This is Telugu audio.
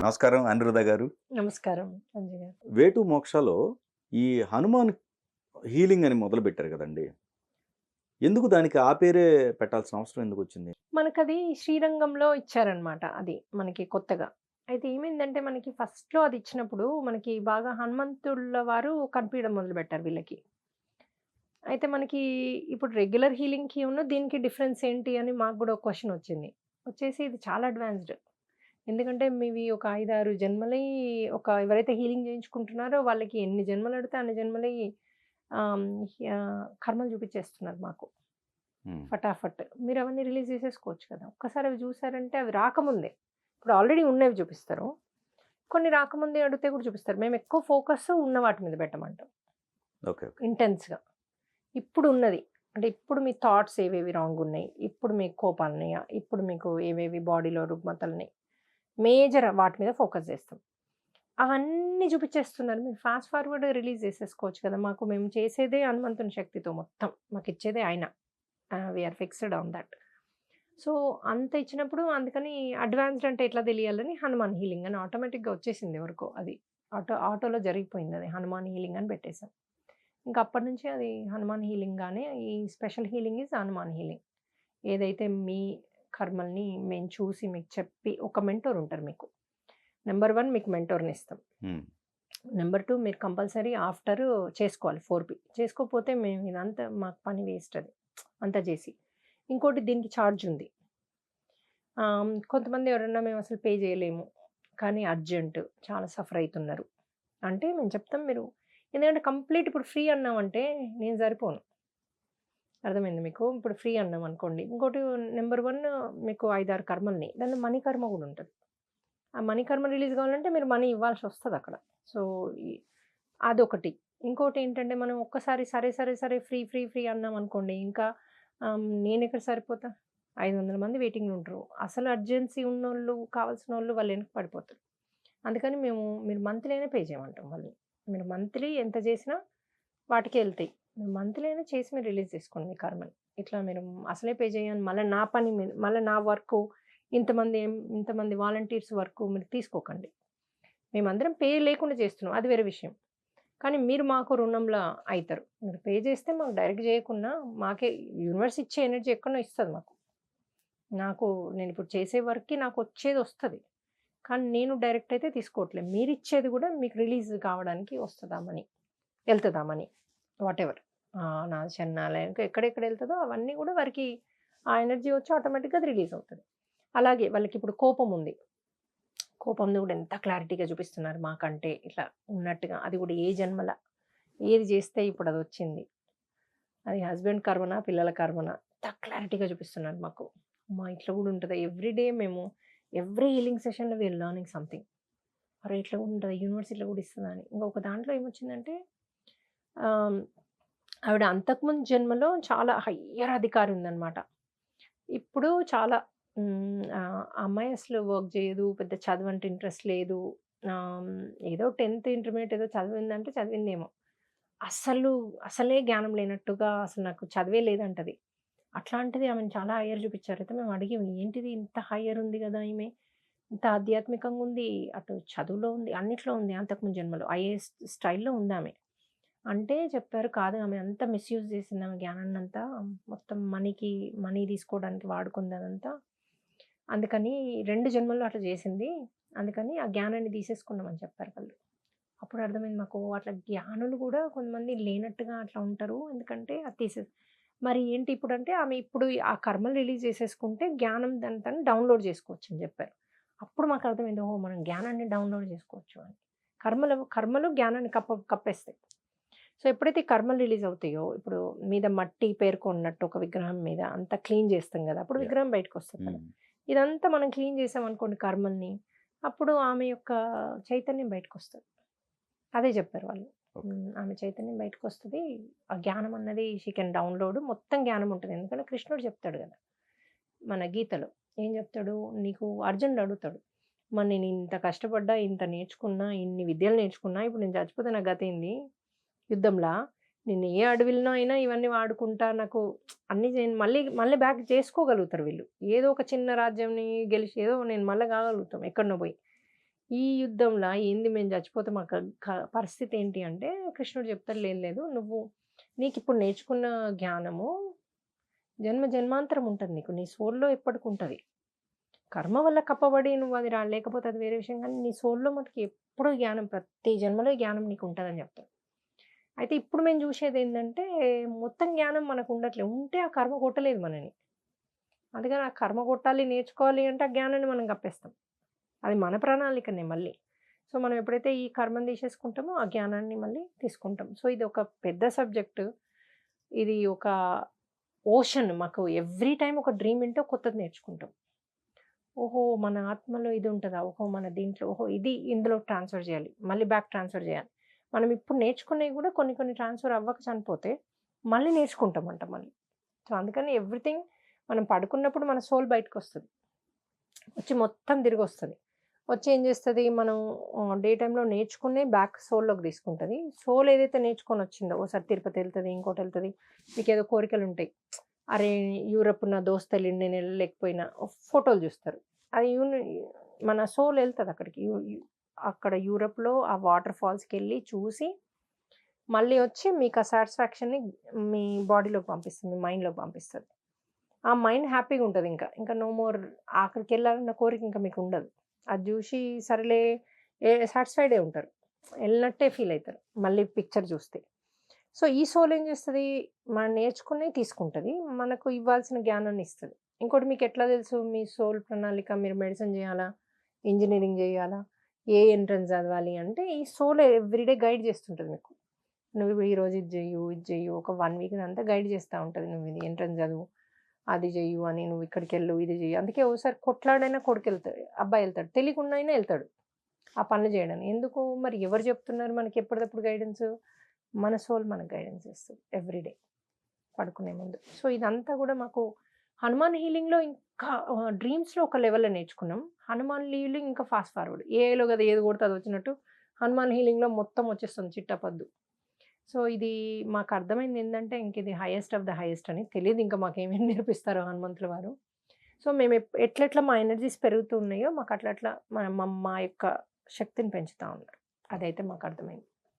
నమస్కారం అనిరుద్ధ గారు. నమస్కారం సంజయ్ గారు. 'వేటు మోక్ష'లో ఈ హనుమాన్ హీలింగ్ అని మొదలుపెట్టారు కదండీ! ఎందుకు దానికి ఆ పేరే పెట్టాల్సిన అవసరం ఎందుకొచ్చింది? మనకది శ్రీరంగంలో ఇచ్చారనమాట అది మనకి కొత్తగా. అయితే ఏమైందంటే మనకి ఫస్ట్‌లో అది ఇచ్చినప్పుడు మనకి బాగా హనుమంతుళ్ళ వారు కనిపియడం మొదలుపెట్టారు వీళ్ళకి. అయితే మనకి ఇప్పుడు రెగ్యులర్ హీలింగ్‌కి దీనికి డిఫరెన్స్ ఏంటి అని మాకు గూడా ఒక క్వెషన్ వచ్చింది. వచ్చేసి ఇది చాలా అడ్వాన్స్‌డ్. ఎందుకంటే మీవి ఒక 5, 6 జన్మలై ఎవరైతే హీలింగ్ చేయించుకుంటున్నారో వాళ్ళకి ఎన్ని జన్మలెడితే అన్ని జన్మలై ఆహ్, కర్మలు చూపిచ్చేస్తున్నారు మాకు. హ్మ్. ఫటాఫట్. మీరవన్నీ రిలీజ్ చేసేసుకోవచ్చు కదా! ఒక్కసారి అవి చూసారంటే అవి రాకముందే. ఇప్పుడు ఆల్రెడీ ఉన్నవి చూపిస్తారు. కొన్ని రాకముందే అడిగితే కూడా చూపిస్తారు. మేమెక్కువ ఫోకస్ ఉన్న వాటి మీద పెట్టమంటాం. ఓకే. ఓకే. ఇంటెన్స్‌గా. ఇప్పుడున్నది. అంటే ఇప్పుడు మీ థాట్స్ ఏవేవి రాంగున్నాయి? ఇప్పుడు మీకు కోపాలున్నాయా? ఇప్పుడు మీకు ఏవేవి బాడీలో రుగ్మతలున్నాయి? మేజర్ వాటి మీద ఫోకస్ చేస్తాం. అవన్నీ చూపిచ్చేస్తున్నారు. మీరు ఫాస్ట్ ఫార్వర్డ్ రిలీజ్ చేసేసుకోవచ్చు కదా! మేము చేసేదే హనుమంతుని శక్తితో మొత్తం. మాకిచ్చేదే ఆయన. We are fixed on that. So, అంత ఇచ్చినప్పుడు అందుకని అడ్వాన్స్డ్ అంటే ఎట్లా తెలియాలని హనుమాన్ హీలింగ్ అని ఆటోమేటిక్‌గా వచ్చేసింది ఎవరికో అది. ఆటోలో జరిగిపోయిందది. హనుమాన్ హీలింగ్ అని పెట్టేసాం. ఇంక అప్పటినుంచి అది హనుమాన్ హీలింగ్ గానే ఈ special healing is Hanuman healing. ఏదైతే మీ కర్మల్ని మేము చూసి మీకు చెప్పి ఒక మెంటోర్ ఉంటారు మీకు. నంబర్ 1 మీకు మెంటోర్‌నిస్తాం. హ్మ్. నంబర్ 2 మీరు కంపల్సరీ చేసుకోవాలి 4పీ. చేసుకోకపోతే మేము ఇదంతా మాకు పని వేస్ట్ అది. అంతా చేసి. ఇంకోటి దీనికి చార్జ్ ఉంది. కొంతమంది ఎవరన్నా మేమసలు పే చేయలేము. కానీ అర్జెంట్ చాలా సఫర్ అయితున్నారు. అంటే మేము చెప్తాం మీరు ఎందుకంటే కంప్లీట్ ఇప్పుడు ఫ్రీ అన్నామంటే నేను సరిపోను. అర్థమైందా మీకు? ఇప్పుడు ఫ్రీ అన్నామనుకోండి. ఇంకోటి నంబర్ 1 మీకు 5, 6 కర్మలున్నాయి. దాంట్లో మనీ కర్మ గూడా ఉంటది. ఆ మనీ కర్మ రిలీజ్ కావాలంటే మీరు మనీ ఇవ్వాల్సొస్తదక్కడ. సో, ఈ అదొకటి. ఇంకోటేంటంటే మనం ఒక్కసారి సరే, సరే, సరే ఫ్రీ, ఫ్రీ, ఫ్రీ అన్నామనుకోండి ఇంకా నేనెక్కడ సరిపోతా? 500 మంది వెయిటింగ్‌లో ఉంటారు. అసలు అర్జెన్సీ ఉన్నోళ్ళు, కావాల్సినోళ్ళు వాళ్ళు వెనక్కి పడిపోతారు. అందుకని మీరు మంత్లీ అయినా పే చేయమంటాం వాళ్ళని. మీరు మంత్లీ ఎంత చేసినా వాటికే ఎళ్తాయి. మీరు మంత్లీ అయినా చేసి మీరు రిలీజ్ చేసుకోండి మీ కర్మని. ఇట్లా మీరు అసలే పే చేయను మళ్ళా నా పని మీద మళ్ళా నా వర్కు ఇంతమంది వాలంటీర్స్ వర్కు మీరు తీసుకోకండి. మేమందరం పే లేకుండా చేస్తున్నాం. అది వేరే విషయం. కానీ మీరు మాకు రుణంలా అయితరు. మీరు పే చేస్తే మాకు డైరెక్ట్ చేయకున్నా మాకే యూనివర్స్ ఇచ్చే ఎనర్జీ ఎక్కడనో ఇస్తది మాకు. నాకు నేనిప్పుడు చేసే వర్క్‌కి నాకొచ్చేదొస్తది. కానీ నేను డైరెక్ట్ అయితే తీసుకోవట్లేదు. మీరిచ్చేది గూడా మీకు రిలీజ్ కావడానికి వస్తదా మనీ. ఎళ్తదా మనీ. వాటెవర్. నా చన్నాలయంకి ఎక్కడెక్కడ ఎళ్తదో అవన్నీ గూడా వారికి ఆ ఎనర్జీ వచ్చి ఆటోమేటిక్‌గా అది రిలీజ్ అవుతది. అలాగే వాళ్ళకిప్పుడు కోపముంది. కోపంది గూడా ఎంత క్లారిటీగా చూపిస్తున్నారు మాకంటే ఇట్లా ఉన్నట్టుగా. అది గూడా ఏ జన్మల ఏది జేస్తే ఇప్పుడదొచ్చింది. అది హస్బెండ్ కర్మనా, పిల్లల కర్మనా ఎంత క్లారిటీగా చూపిస్తున్నారు మాకు. అమ్మా! ఇట్లా గూడా ఉంటదా? ఎవ్రీ హీలింగ్ సెషన్‌లో వి ఆర్ లెర్నింగ్ సంథింగ్. అరే! ఇట్లా గూడా ఉంటదా? యూనివర్స్ ఇట్లా గూడా ఇస్తదా అని. ఇంకొక దాంట్లో ఏమొచ్చిందంటే ఆహ్, ఆవిడ అంతకుముందు జన్మలో చాలా హయ్యర్ అధికారి ఉందన్నమాట. ఇప్పుడు చాలా ఆ అమ్మాయి అసలు వర్క్ జేయదు. పెద్ద చదువంటే ఇంట్రెస్ట్ లేదు. ఆహ్, ఏదో 10థ్, ఇంటర్మీడియేట్ ఏదో చదివిందంటే చదివిందేమో. అస్సలు అసలే జ్ఞానం లేనట్టుగా అసలు నాకు చదివే లేదంటది. అట్లాంటిది ఆమెను చాలా హైయర్ చూపిచ్చారు. అయితే మేము అడిగాము ఏంటిది ఇంత హైయర్ ఉంది గదా! ఈమె. ఇంత ఆధ్యాత్మికంగా ఉంది. అటు చదువులో ఉంది. అన్నిట్లో ఉంది అంతకుముందు జన్మలో. ఐఏఎస్ స్టైల్‌లో ఉందామె. అంటే చెప్పారు కాదు ఆమె అంతా మిస్‌యూజ్ చేసింది ఆమె జ్ఞానాన్నంతా. మొత్తం మనీ తీసుకోవడానికి వాడుకుంది అదంతా. అందుకని 2 జన్మల్లో అట్లా చేసింది. అందుకని ఆ జ్ఞానాన్ని తీసేసుకున్నామని చెప్పారు వాళ్ళు. అప్పుడు అర్థమైంది మాకు. అట్లా జ్ఞానులు గూడా కొంతమంది లేనట్టుగా అట్లా ఉంటారు. ఎందుకంటే అది మరి ఏంటి ఇప్పుడంటే ఆమె ఇప్పుడు ఆ కర్మలు రిలీజ్ చేసేసుకుంటే జ్ఞానం దాన్ని తను డౌన్‌లోడ్ చేసుకోవచ్చని జెప్పారు. అప్పుడు మాకు అర్థమైంది. ఓహో! మనం జ్ఞానాన్ని డౌన్‌లోడ్ చేసుకోవచ్చు అని. కర్మలు జ్ఞానాన్ని కప్పేస్తాయి. సో, ఎప్పుడైతే ఈ కర్మలు రిలీజ్ అవుతాయో, ఇప్పుడు మీద మట్టి పేరుకున్నట్టు ఒక విగ్రహం మీద అంతా క్లీన్ చేస్తాం గదా! అప్పుడు యాహ్! విగ్రహం బయటకొస్తది కదా! హ్మ్. ఇదంతా మనం క్లీన్ చేసామనుకోండి కర్మల్ని, అప్పుడు ఆమె యొక్క చైతన్యం బయటకొస్తది. అదే జెప్పారు వాళ్ళు. ఓకే. ఆమె చైతన్యం బయటకొస్తది. ఆ జ్ఞానం అన్నది షీ కెన్ డౌన్‌లోడ్ మొత్తం జ్ఞానం ఉంటది. ఎందుకంటే కృష్ణుడు చెప్తాడు గదా! మన గీతలో. ఏం జెప్తాడు? నీకు అర్జునుడు అడుగుతాడు. మరి నేను ఇంత కష్టపడ్డా, ఇంత నేర్చుకున్నా, ఇన్ని విద్యలు నేర్చుకున్నా, ఇప్పుడు నేను చచ్చిపోతే నా గతేంది? యుద్ధంలా? నేను ఏ అడవిలోనో అయినా ఇవన్నీ వాడుకుంటా నాకు అన్నీ మళ్ళీ మళ్ళీ బ్యాక్ చేసుకోగలుగుతారు వీళ్ళు. ఏదో ఒక చిన్న రాజ్యంని గెలిచి ఏదో నేను మళ్ళా కాగలుగుతాం ఎక్కడనో పోయి. ఈ యుద్ధంలో ఏంది మేము చచ్చిపోతే మాకు పరిస్థితి ఏంటి అంటే కృష్ణుడు చెప్తాడు, లేదు లేదు నువ్వు నీకిప్పుడు నేర్చుకున్న జ్ఞానము జన్మ జన్మాంతరం ఉంటది నీకు. నీ సోల్‌లో ఎప్పటికుంటది. కర్మ వల్ల కప్పబడి నువ్వు అది లేకపోతే అది వేరే విషయం కానీ నీ సోల్‌లో మటుకు ఎప్పుడూ జ్ఞానం ప్రతి జన్మలో ఈ జ్ఞానం నీకుంటదని చెప్తాడు. అయితే ఇప్పుడు మేము చూసేదేందంటే మొత్తం జ్ఞానం మనకుండట్లే. ఉంటే ఆ కర్మ కొట్టలేదు మనని. అందుకని ఆ కర్మ కొట్టాలి, నేర్చుకోవాలి అంటే ఆ జ్ఞానాన్ని మనం కప్పేస్తాం. అది మన ప్రణాళికనే మళ్ళీ. సో, మనం ఎప్పుడైతే ఈ కర్మని తీసేసుకుంటామో, ఆ జ్ఞానాన్ని మళ్ళీ తీసుకుంటాం. సో, ఇది ఒక పెద్ద సబ్జెక్టు. ఇది ఒక ఓషన్. మాకు ఎవ్రీ టైమ్ ఒక డ్రీమ్ వింటే కొత్తది నేర్చుకుంటాం. ఓహో! మన ఆత్మలో ఇది ఉంటదా? ఓహో! మన దీంట్లో ఓహో! ఇది ఇందులో ట్రాన్స్‌ఫర్ చేయాలి. మళ్ళీ బ్యాక్ ట్రాన్స్‌ఫర్ చేయాలి. మనం ఇప్పుడు నేర్చుకునేవి కూడా కొన్ని కొన్ని ట్రాన్స్‌ఫర్ అవ్వక చనిపోతే, మళ్ళీ నేర్చుకుంటామంట మళ్ళీ. సో, అందుకని ఎవ్రీథింగ్ మనం పడుకున్నప్పుడు మన సోల్ బయటకొస్తది. వచ్చి మొత్తం తిరిగొస్తది. వచ్చి ఏం చేస్తది, మనం డే టైమ్‌లో నేర్చుకునే బ్యాక్ సోల్‌లోకి తీసుకుంటది. సోల్ ఏదైతే నేర్చుకొనొచ్చిందో, ఓసారి తిరుపతెళ్తది, ఇంకోటెళ్తది. మీకేదో కోరికలుంటాయి. అరే! యూరప్ నా దోస్తెళ్ళిండు నేనెళ్ళలేకపోయినా ఫోటోలు చూస్తారు. అది మన సోల్ ఎళ్తది అక్కడికి. యు యు అక్కడ యూరప్‌లో ఆ వాటర్ ఫాల్స్‌కెళ్ళి చూసి, మళ్ళీ వచ్చి మీకు ఆ సాటిస్ఫాక్షన్‌ని మీ బాడీలోకి పంపిస్తుంది. మీ మైండ్‌లోకి పంపిస్తది. ఆ మైండ్ హ్యాపీగుంటదింక. ఇంకా నో మోర్ అక్కడికెళ్ళాలన్న కోరిక ఇంక మీకుండదు. అది జూషి సరేలే సాటిస్ఫైడే ఉంటారు. ఎళ్ళినట్టే ఫీలయితారు. మళ్ళీ పిక్చర్ జూస్తే. సో, ఈ సోల్ ఏం జేస్తది, మనం నేర్చుకున్నయి తీసుకుంటది. మనకు ఇవ్వాల్సిన జ్ఞానాన్ని ఇస్తది. ఇంకోటి మీకెట్లా తెలుసు మీ సోల్ ప్రణాళిక మీరు మెడిసిన్ జేయాలా? ఇంజినీరింగ్ జేయాలా? ఏ ఎంట్రన్స్ చదవాలి అంటే, ఈ సోల్ ఎవ్రీడే గైడ్ జేస్తుంటది మీకు. నువ్వు ఈరోజు ఇది జెయ్యు, ఇది జెయ్యు. ఒక 1 వీక్ అంతా గైడ్ జేస్తా ఉంటది. నువ్వు ఇది ఎంట్రన్స్ చదువు. అది జెయ్యు అని, నువ్వు ఇక్కడికెళ్ళు, ఇది జెయ్యి. అందుకే ఓసారి కొట్లాడైనా కొడుకెళ్తాడు. అబ్బాయెళ్తాడు. తెలియకుండా అయినా ఎళ్తాడు. ఆ పనులు జేయడానికి. ఎందుకు మరి ఎవరు జెప్తున్నారు మనకి ఎప్పటిదప్పుడు గైడెన్సు? మన సోల్ మనకు గైడెన్స్ ఇస్తది ఎవ్రీడే పడుకునే ముందు. సో, ఇదంతా గూడా మాకు హనుమాన్ హీలింగ్‌లో ఇంకా డ్రీమ్స్‌లో ఒక లెవెల్‌లో నేర్చుకున్నాం. హనుమాన్ హీలింగ్ ఇంకా ఫాస్ట్ ఫార్వర్డ్. ఏఐలో గదా ఏది కొడితే అదొచ్చినట్టు హనుమాన్ హీలింగ్‌లో మొత్తం వచ్చేస్తుంది చిట్టపద్దు. సో, ఇది మాకర్థమైందేందంటే, ఇంకిది హైయెస్ట్ ఆఫ్ ద హైయెస్ట్ అని. తెలీదింక మాకేమేమి నేర్పిస్తారో హనుమంతుల వారు. సో, మేము ఎట్లెట్లా మా ఎనర్జీస్ పెరుగుతూ ఉన్నాయో, మాకట్లట్లా మా మా యొక్క శక్తిని పెంచుతా ఉన్నారు. అదైతే మాకర్థమైంది.